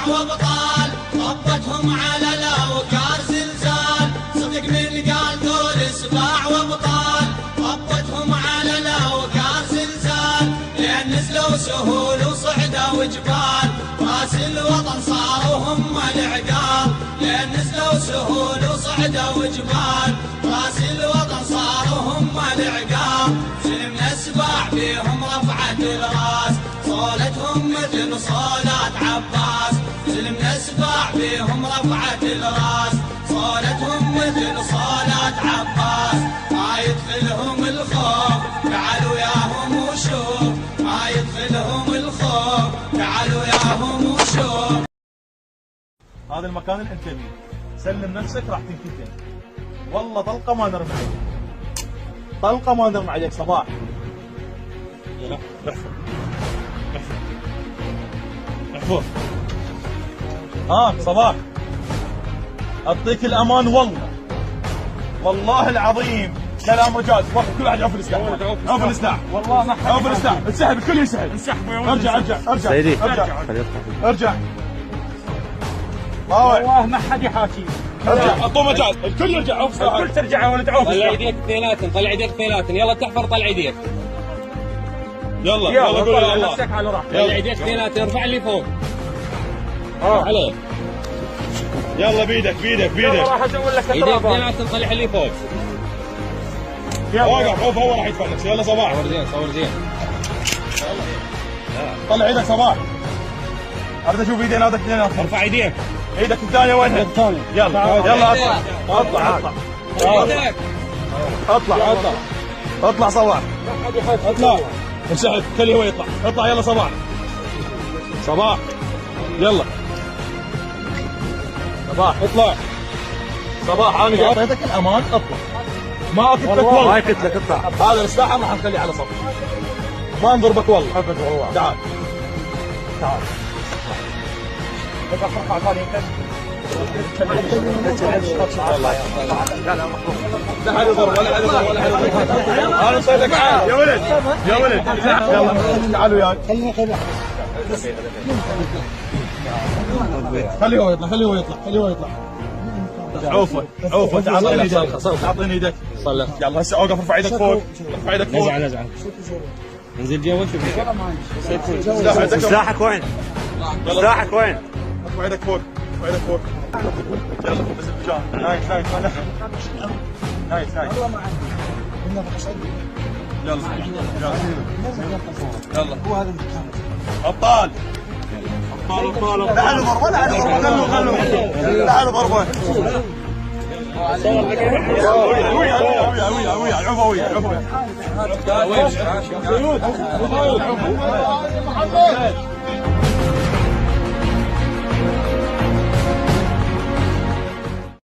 وابطال، طبتهم على الاوكار زلزال. صدق من قال دول سباع وابطال، طبتهم على الاوكار زلزال. لين نزلوا سهول وصعدوا وجبال، راس الوطن صاروا هم العقال. لين نزلوا سهول وصعدوا وجبال، راس الوطن صاروا هم العقال. سلمنا السباع فيهم رفعت الراس، صولتهم مثل صولات عباس. سلمنا السباع فيهم رفعت الراس، صولتهم مثل صولات عباس. ما يدخلهم الخوف تعالوا وياهم وشوف، ما يدخلهم الخوف تعالوا وياهم وشوف. هذا المكان اللي انت فيه، سلم نفسك راح تنكتم. والله طلقه ما نرمي عليك، طلقه ما نرمي عليك. صباح يلا احفظ احفظ احفظ. صباح اعطيك الامان والله العظيم كلام رجال. كل واحد يعوف السلاح، عوف السلاح، والله ما حد عوف السلاح. انسحب، الكل ينسحب. انسحبوا يا ولد. ارجع والله ما حد يحاكي. ارجع، اعطوه مجال، الكل يرجع. عوف السلاح، الكل ترجع يا ولد. عوف طلع يديك اثنيناتن، طلع يديك اثنيناتن. يلا تحفر، طلع يديك. يلا قول يا الله. نفسك على راحتك. طلع يديك اثنيناتن، ارفع اللي فوق. عليه. يلا بيدك راح اسوي لك يديك اثنيناتن، طلع اللي فوق. وقف، هو راح يدفع نفسه. يلا صباح، صور زين. طلع ايدك صباح. اريد اشوف ايدين هذاك اثنين. ارفع يديك. ايدك الثانيه وينها؟ الثانيه. يلا اطلع صباح. اطلع انسحب، خليه هو يطلع. اطلع يلا صباح يلا صباح اطلع. صباح انا اعطيتك الامان، اطلع. ما اكتلك والله، ما يقتلك. اطلع. هذا السلاح راح نخليه على صف، ما نضربك والله. ابد والله. تعال ارفع ثاني. لا حد يضرب ولا حد يضرب. انا صيدك عالي يا ولد يلا تعالوا وياي. خليه هو يطلع. عوفه تعال اعطيني ايدك. يلا هسه اوقف. ارفع ايدك فوق. نزع انزل جوا شوف. سلاحك وين؟ ارفع ايدك فوق. يلا بس الجان. نايس. يلا هو هذا المكان. ابطال. تعالوا ضربه. تعالوا ضربه. عفوي